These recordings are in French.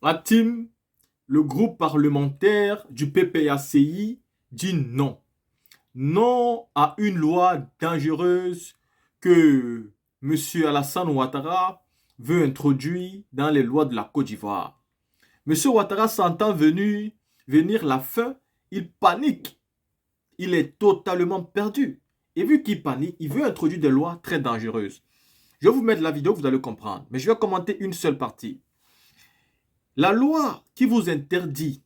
La team, le groupe parlementaire du PPACI dit non. Non à une loi dangereuse que M. Alassane Ouattara veut introduire dans les lois de la Côte d'Ivoire. M. Ouattara s'entend venir la fin, il panique. Il est totalement perdu. Et vu qu'il panique, il veut introduire des lois très dangereuses. Je vais vous mettre la vidéo, vous allez comprendre. Mais je vais commenter une seule partie. La loi qui vous interdit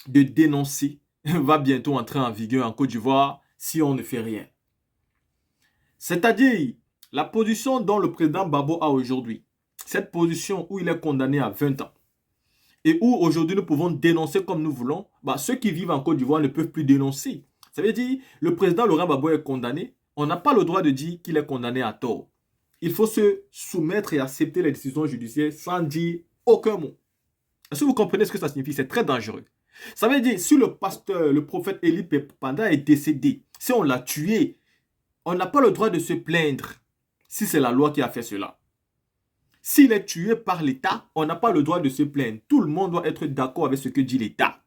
de dénoncer va bientôt entrer en vigueur en Côte d'Ivoire si on ne fait rien. C'est-à-dire, la position dont le président Babo a aujourd'hui, cette position où il est condamné à 20 ans, et où aujourd'hui nous pouvons dénoncer comme nous voulons, ceux qui vivent en Côte d'Ivoire ne peuvent plus dénoncer. Ça veut dire, le président Laurent Gbagbo est condamné, on n'a pas le droit de dire qu'il est condamné à tort. Il faut se soumettre et accepter les décisions judiciaires sans dire aucun mot. Est-ce que vous comprenez ce que ça signifie? C'est très dangereux. Ça veut dire, si le pasteur, le prophète Élie Panda est décédé, si on l'a tué, on n'a pas le droit de se plaindre si c'est la loi qui a fait cela. S'il est tué par l'État, on n'a pas le droit de se plaindre. Tout le monde doit être d'accord avec ce que dit l'État.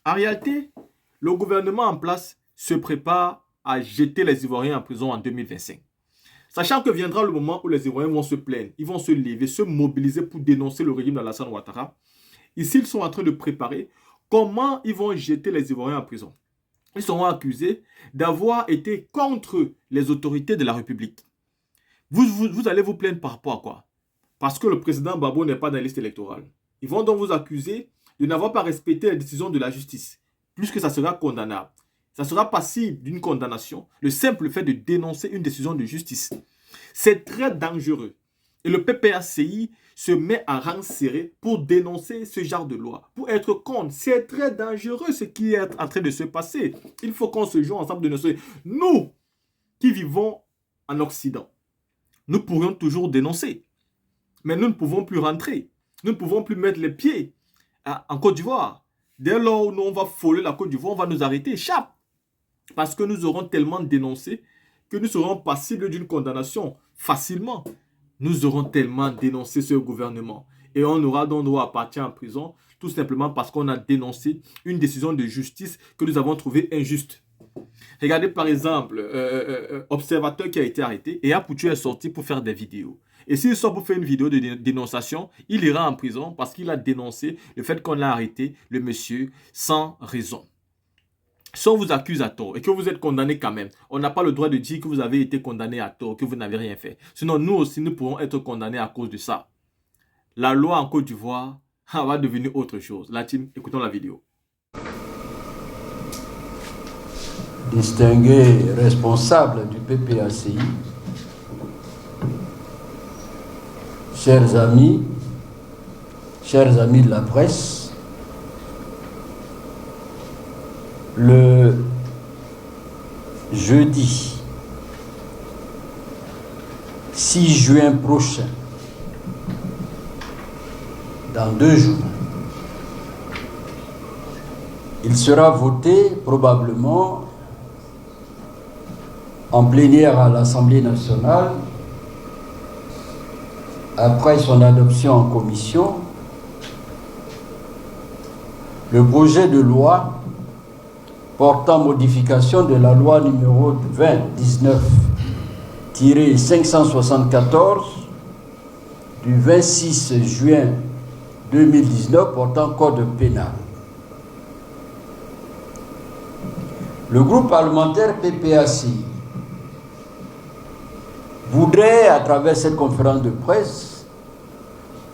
En réalité, le gouvernement en place se prépare à jeter les Ivoiriens en prison en 2025. Sachant que viendra le moment où les Ivoiriens vont se plaindre, ils vont se lever, se mobiliser pour dénoncer le régime d'Alassane Ouattara. Ici, ils sont en train de préparer comment ils vont jeter les Ivoiriens en prison. Ils seront accusés d'avoir été contre les autorités de la République. Vous allez vous plaindre par rapport à quoi? Parce que le président Babo n'est pas dans la liste électorale. Ils vont donc vous accuser de n'avoir pas respecté les décisions de la justice. Plus que ça sera condamnable. Ça sera passible d'une condamnation. Le simple fait de dénoncer une décision de justice. C'est très dangereux. Et le PPACI se met à rang serré pour dénoncer ce genre de loi, pour être contre. C'est très dangereux ce qui est en train de se passer. Il faut qu'on se joue ensemble de dénoncer. Nous qui vivons en Occident, nous pourrions toujours dénoncer. Mais nous ne pouvons plus rentrer. Nous ne pouvons plus mettre les pieds en Côte d'Ivoire. Dès lors où nous, on va frôler la Côte d'Ivoire, on va nous arrêter. Échappe. Parce que nous aurons tellement dénoncé que nous serons passibles d'une condamnation facilement. Nous aurons tellement dénoncé ce gouvernement. Et on aura donc droit à partir en prison, tout simplement parce qu'on a dénoncé une décision de justice que nous avons trouvée injuste. Regardez par exemple, Observateur qui a été arrêté et Apoutu est sorti pour faire des vidéos. Et s'il sort pour faire une vidéo de dénonciation, il ira en prison parce qu'il a dénoncé le fait qu'on a arrêté le monsieur sans raison. Si on vous accuse à tort et que vous êtes condamné quand même, on n'a pas le droit de dire que vous avez été condamné à tort, que vous n'avez rien fait. Sinon, nous aussi, nous pourrons être condamnés à cause de ça. La loi en Côte d'Ivoire va devenir autre chose. La team, écoutons la vidéo. Distingués responsables du PPACI, chers amis de la presse, le jeudi 6 juin prochain, dans 2 jours, il sera voté probablement en plénière à l'Assemblée nationale, après son adoption en commission, le projet de loi portant modification de la loi numéro 2019-574 du 26 juin 2019 portant code pénal. Le groupe parlementaire PPACI voudrait, à travers cette conférence de presse,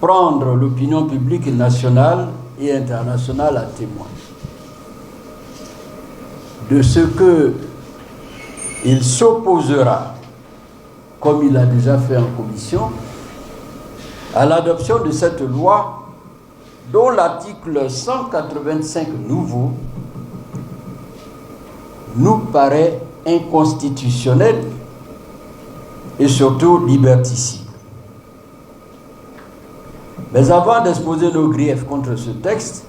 prendre l'opinion publique nationale et internationale à témoin de ce qu'il s'opposera, comme il a déjà fait en commission, à l'adoption de cette loi dont l'article 185 nouveau nous paraît inconstitutionnel et surtout liberticide. Mais avant d'exposer nos griefs contre ce texte,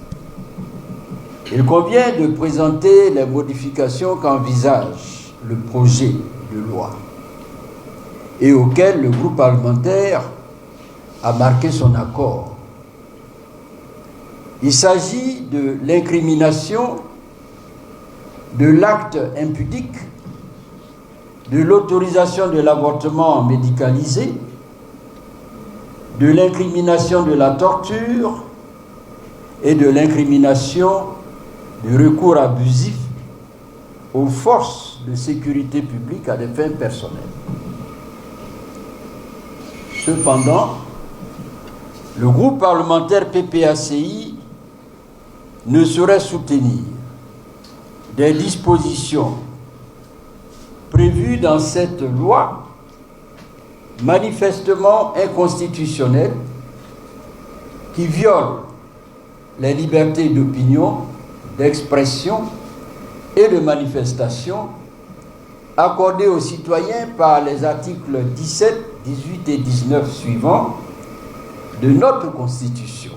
il convient de présenter les modifications qu'envisage le projet de loi et auquel le groupe parlementaire a marqué son accord. Il s'agit de l'incrimination de l'acte impudique, de l'autorisation de l'avortement médicalisé, de l'incrimination de la torture et de l'incrimination du recours abusif aux forces de sécurité publique à des fins personnelles. Cependant, le groupe parlementaire PPACI ne saurait soutenir des dispositions prévues dans cette loi manifestement inconstitutionnelles qui violent les libertés d'opinion, d'expression et de manifestation accordées aux citoyens par les articles 17, 18 et 19 suivants de notre Constitution.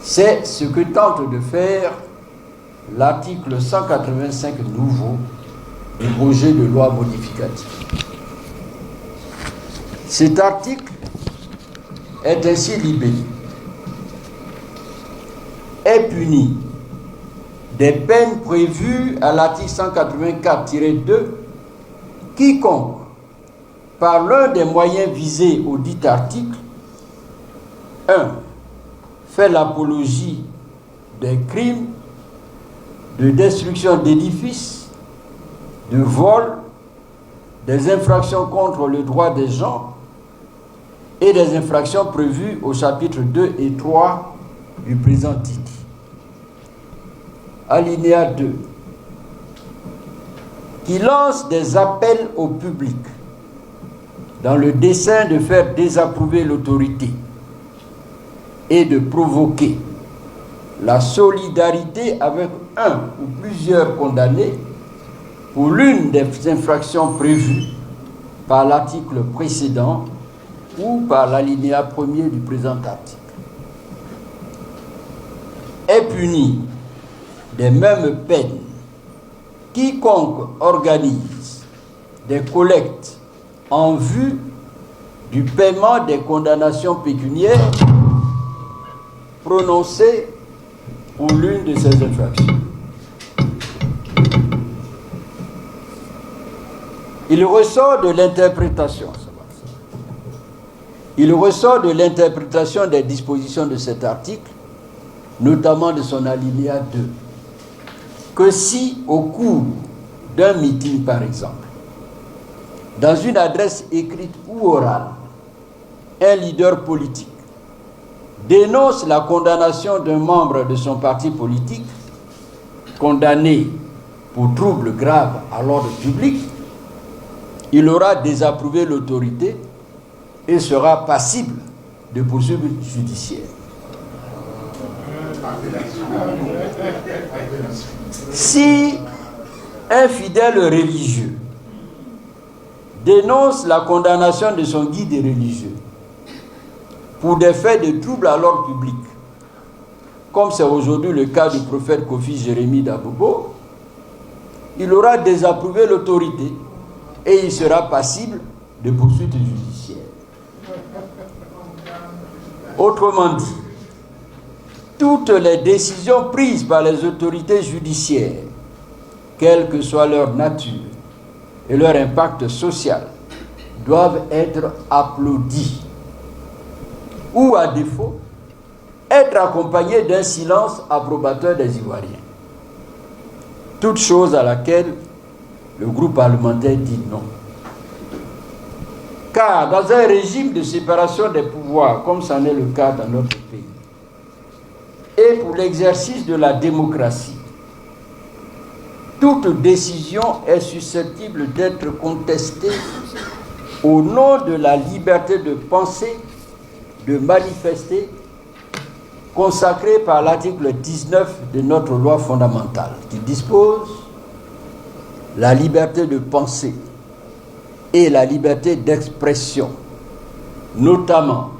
C'est ce que tente de faire l'article 185 nouveau du projet de loi modificatif. Cet article est ainsi libellé. Est puni des peines prévues à l'article 184-2 quiconque, par l'un des moyens visés au dit article, 1. fait l'apologie des crimes de destruction d'édifices, de vol, des infractions contre le droit des gens et des infractions prévues au chapitre 2 et 3 du présent titre. Alinéa 2. Qui lance des appels au public dans le dessein de faire désapprouver l'autorité et de provoquer la solidarité avec un ou plusieurs condamnés pour l'une des infractions prévues par l'article précédent ou par l'alinéa 1er du présent article, est puni des mêmes peines quiconque organise des collectes en vue du paiement des condamnations pécuniaires prononcées pour l'une de ces infractions. Il ressort de l'interprétation des dispositions de cet article, notamment de son alinéa 2, que si, au cours d'un meeting par exemple, dans une adresse écrite ou orale, un leader politique dénonce la condamnation d'un membre de son parti politique condamné pour troubles graves à l'ordre public, il aura désapprouvé l'autorité et sera passible de poursuites judiciaires. Si un fidèle religieux dénonce la condamnation de son guide religieux pour des faits de trouble à l'ordre public, comme c'est aujourd'hui le cas du prophète Kofi Jérémie d'Abobo, il aura désapprouvé l'autorité et il sera passible de poursuites judiciaires. Autrement dit, toutes les décisions prises par les autorités judiciaires, quelle que soit leur nature et leur impact social, doivent être applaudies ou, à défaut, être accompagnées d'un silence approbateur des Ivoiriens. Toute chose à laquelle le groupe parlementaire dit non. Car dans un régime de séparation des pouvoirs, comme c'en est le cas dans notre pays, et pour l'exercice de la démocratie, toute décision est susceptible d'être contestée au nom de la liberté de penser, de manifester, consacrée par l'article 19 de notre loi fondamentale, qui dispose la liberté de penser et la liberté d'expression, notamment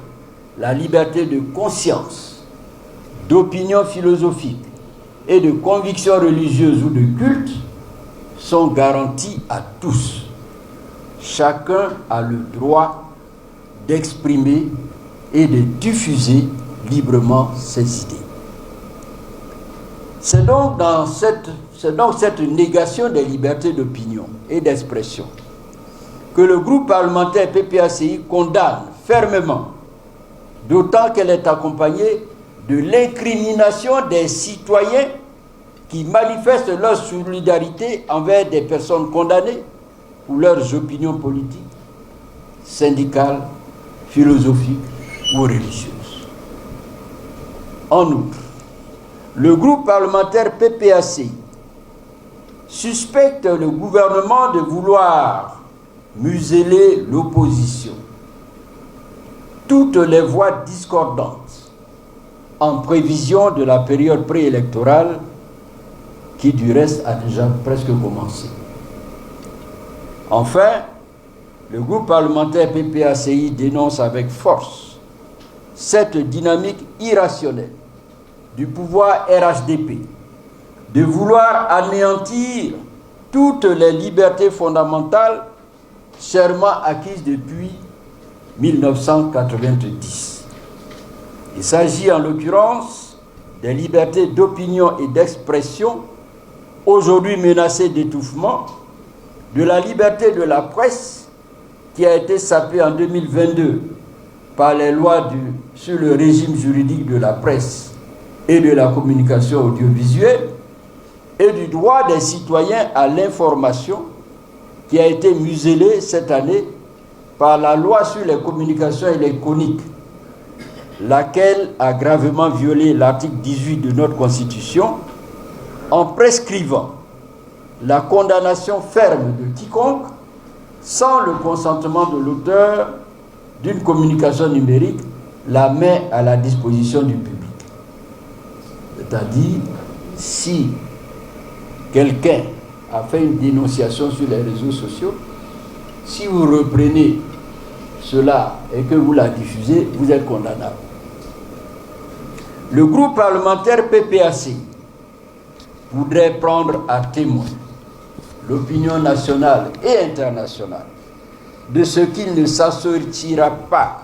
la liberté de conscience, d'opinion philosophique et de conviction religieuse ou de culte, sont garanties à tous. Chacun a le droit d'exprimer et de diffuser librement ses idées. C'est donc cette négation des libertés d'opinion et d'expression que le groupe parlementaire PPACI condamne fermement, d'autant qu'elle est accompagnée de l'incrimination des citoyens qui manifestent leur solidarité envers des personnes condamnées pour leurs opinions politiques, syndicales, philosophiques ou religieuses. En outre, le groupe parlementaire PPACI suspecte le gouvernement de vouloir museler l'opposition. Toutes les voix discordantes en prévision de la période préélectorale qui du reste a déjà presque commencé. Enfin, le groupe parlementaire PPACI dénonce avec force cette dynamique irrationnelle du pouvoir RHDP de vouloir anéantir toutes les libertés fondamentales chèrement acquises depuis 1990. Il s'agit en l'occurrence des libertés d'opinion et d'expression, aujourd'hui menacées d'étouffement, de la liberté de la presse qui a été sapée en 2022 par les lois sur le régime juridique de la presse et de la communication audiovisuelle, et du droit des citoyens à l'information qui a été muselé cette année par la loi sur les communications électroniques, laquelle a gravement violé l'article 18 de notre Constitution en prescrivant la condamnation ferme de quiconque, sans le consentement de l'auteur d'une communication numérique, la met à la disposition du public. C'est-à-dire, si quelqu'un a fait une dénonciation sur les réseaux sociaux, si vous reprenez cela et que vous la diffusez, vous êtes condamnable. Le groupe parlementaire PPACI voudrait prendre à témoin l'opinion nationale et internationale de ce qu'il ne s'assortira pas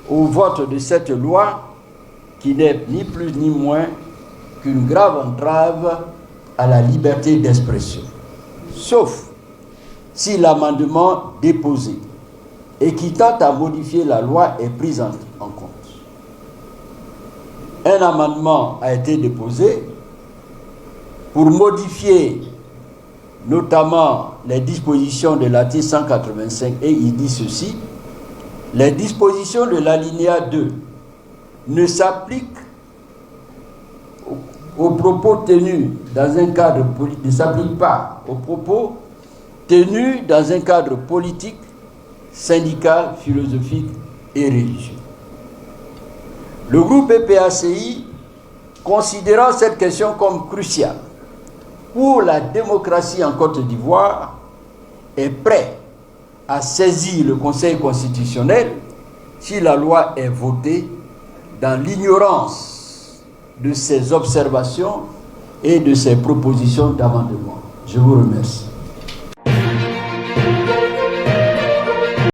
au vote de cette loi qui n'est ni plus ni moins qu'une grave entrave à la liberté d'expression, sauf si l'amendement déposé et qui tente à modifier la loi est pris en compte. Un amendement a été déposé pour modifier notamment les dispositions de l'article 185 et il dit ceci: les dispositions de l'alinéa 2 ne s'appliquent aux propos tenus dans un cadre politique, ne s'appliquent pas aux propos tenus dans un cadre politique, syndical, philosophique et religieux. Le groupe PPACI, considérant cette question comme cruciale pour la démocratie en Côte d'Ivoire, est prêt à saisir le Conseil constitutionnel si la loi est votée dans l'ignorance de ses observations et de ses propositions d'amendement. Je vous remercie.